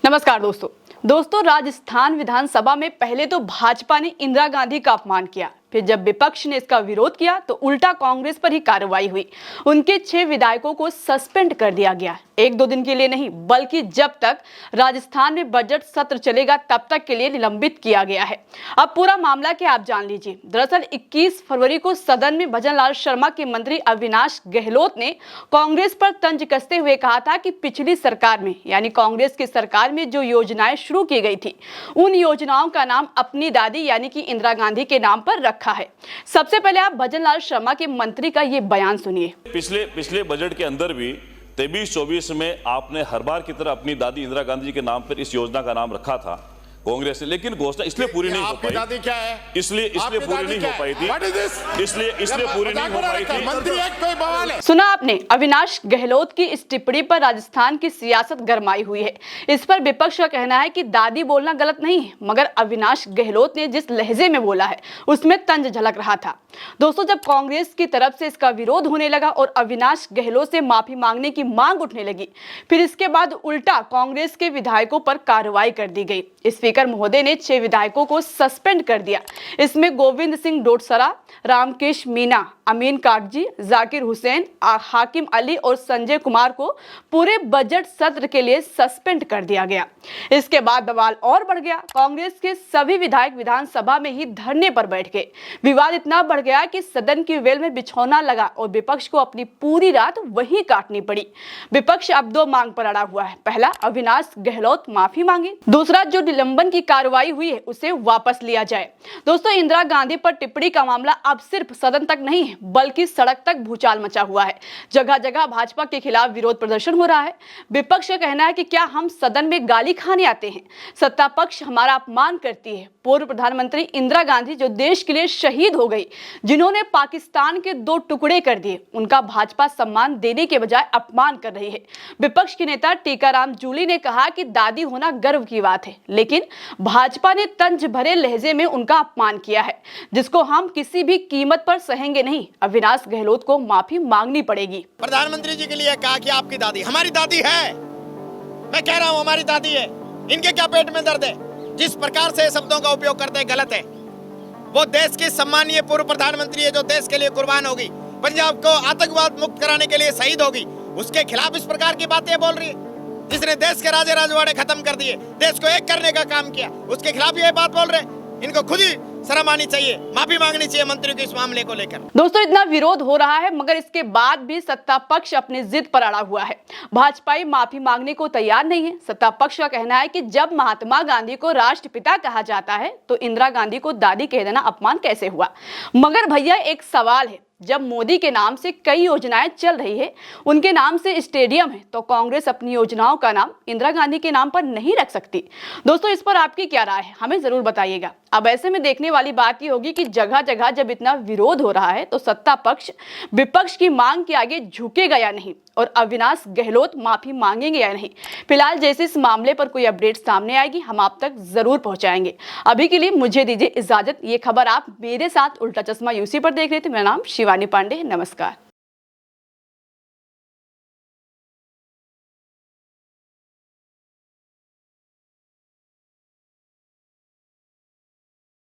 नमस्कार दोस्तों राजस्थान विधानसभा में पहले तो भाजपा ने इंदिरा गांधी का अपमान किया, फिर जब विपक्ष ने इसका विरोध किया तो उल्टा कांग्रेस पर ही कार्रवाई हुई। उनके 6 विधायकों को सस्पेंड कर दिया गया, 1-2 दिन के लिए नहीं बल्कि जब तक राजस्थान में बजट सत्र चलेगा तब तक के लिए निलंबित किया गया है। अब पूरा मामला क्या आप जान लीजिए। दरअसल 21 फरवरी को सदन में भजनलाल शर्मा के मंत्री अविनाश गहलोत ने कांग्रेस पर तंज कसते हुए कहा था कि पिछली सरकार में यानी कांग्रेस की सरकार में जो योजनाएं शुरू की गई थी उन योजनाओं का नाम अपनी दादी यानी कि इंदिरा गांधी के नाम पर रखा है। सबसे पहले आप भजनलाल शर्मा के मंत्री का ये बयान सुनिए। पिछले बजट के अंदर भी 23-24 में आपने हर बार की तरह अपनी दादी इंदिरा गांधी के नाम पर इस योजना का नाम रखा था कांग्रेस ने, लेकिन घोषणा इसलिए पूरी नहीं हो पाई। दादी क्या है? इसलिए पूरी नहीं हो पाई थी। इसलिए पूरी नहीं हो पाई थी। मंत्री एक कोई बवाल है। सुना आपने, अविनाश गहलोत की इस टिप्पणी पर राजस्थान की सियासत गरमाई हुई है। इस पर विपक्ष का कहना है कि दादी बोलना गलत नहीं है, मगर अविनाश गहलोत ने जिस लहजे में बोला है उसमें तंज झलक रहा था। दोस्तों, जब कांग्रेस की तरफ से इसका विरोध होने लगा और अविनाश गहलोत से माफी मांगने की मांग उठने लगी, फिर इसके बाद उल्टा कांग्रेस के विधायकों पर कार्रवाई कर दी गई। स्पीकर महोदय ने 6 विधायकों को सस्पेंड कर दिया। इसमें गोविंद सिंह डोटसरा, रामकेश मीणा, अमीन कागजी, जाकिर हुसैन, हाकिम अली और संजय कुमार को पूरे बजट सत्र के लिए सस्पेंड कर दिया गया। इसके बाद बवाल और बढ़ गया। कांग्रेस के सभी विधायक विधानसभा में ही धरने पर बैठ गए। विवाद इतना बढ़ गया कि सदन की वेल में बिछौना लगा और विपक्ष को अपनी पूरी रात वहीं काटनी पड़ी। विपक्ष अब 2 मांग पर अड़ा हुआ है। पहला, अविनाश गहलोत माफी मांगे। दूसरा, जो निलंबन की कार्रवाई हुई है उसे वापस लिया जाए। दोस्तों, इंदिरा गांधी पर टिप्पणी का मामला अब सिर्फ सदन तक नहीं है बल्कि सड़क तक भूचाल मचा हुआ है। जगह जगह भाजपा के खिलाफ विरोध प्रदर्शन हो रहा है। विपक्ष का कहना है कि क्या हम सदन में गाली खाने आते हैं? सत्ता पक्ष हमारा अपमान करती है। पूर्व प्रधानमंत्री इंदिरा गांधी जो देश के लिए शहीद हो गई, जिन्होंने पाकिस्तान के 2 टुकड़े कर दिए, उनका भाजपा सम्मान देने के बजाय अपमान कर रही है। विपक्ष के नेता टीकाराम जूली ने कहा कि दादी होना गर्व की बात है, लेकिन भाजपा ने तंज भरे लहजे में उनका अपमान किया है, जिसको हम किसी भी कीमत पर सहेंगे नहीं। अविनाश गहलोत को माफी मांगनी पड़ेगी। प्रधानमंत्री जी के लिए कहा कि आपकी दादी हमारी दादी है। मैं कह रहा हूँ हमारी दादी है। इनके क्या पेट में दर्द है? जिस प्रकार से शब्दों का उपयोग करते हैं गलत है। वो देश की सम्मानीय पूर्व प्रधानमंत्री है जो देश के लिए कुर्बान होगी, पंजाब को आतंकवाद मुक्त कराने के लिए शहीद होगी। उसके खिलाफ इस प्रकार की बातें बोल रही है, जिसने देश के राजे राजवाड़े खत्म कर दिए, देश को एक करने का काम किया, उसके खिलाफ ये बात बोल रहे हैं। इनको खुद ही शर्म आनी चाहिए, माफी मांगनी चाहिए मंत्रियों के इस मामले को लेकर। दोस्तों, इतना विरोध हो रहा है मगर इसके बाद भी सत्ता पक्ष अपनी जिद पर अड़ा हुआ है। भाजपाई माफी मांगने को तैयार नहीं है। सत्ता पक्ष का कहना है कि जब महात्मा गांधी को राष्ट्रपिता कहा जाता है तो इंदिरा गांधी को दादी कह देना अपमान कैसे हुआ? मगर भैया, एक सवाल है, जब मोदी के नाम से कई योजनाएं चल रही है, उनके नाम से स्टेडियम है, तो कांग्रेस अपनी योजनाओं का नाम इंदिरा गांधी के नाम पर नहीं रख सकती? दोस्तों, इस पर आपकी क्या राय है? हमें जरूर बताइएगा। अब ऐसे में देखने वाली बात ये होगी कि जगह जगह जब इतना विरोध हो रहा है तो सत्ता पक्ष विपक्ष की मांग के आगे झुकेगा या नहीं, और अविनाश गहलोत माफी मांगेंगे या नहीं। फिलहाल जैसे इस मामले पर कोई अपडेट सामने आएगी हम आप तक जरूर पहुंचाएंगे। अभी के लिए मुझे दीजिए इजाजत। ये खबर आप मेरे साथ उल्टा चश्मा यूसी पर देख रहे थे। मेरा नाम शिवानी पांडे। नमस्कार।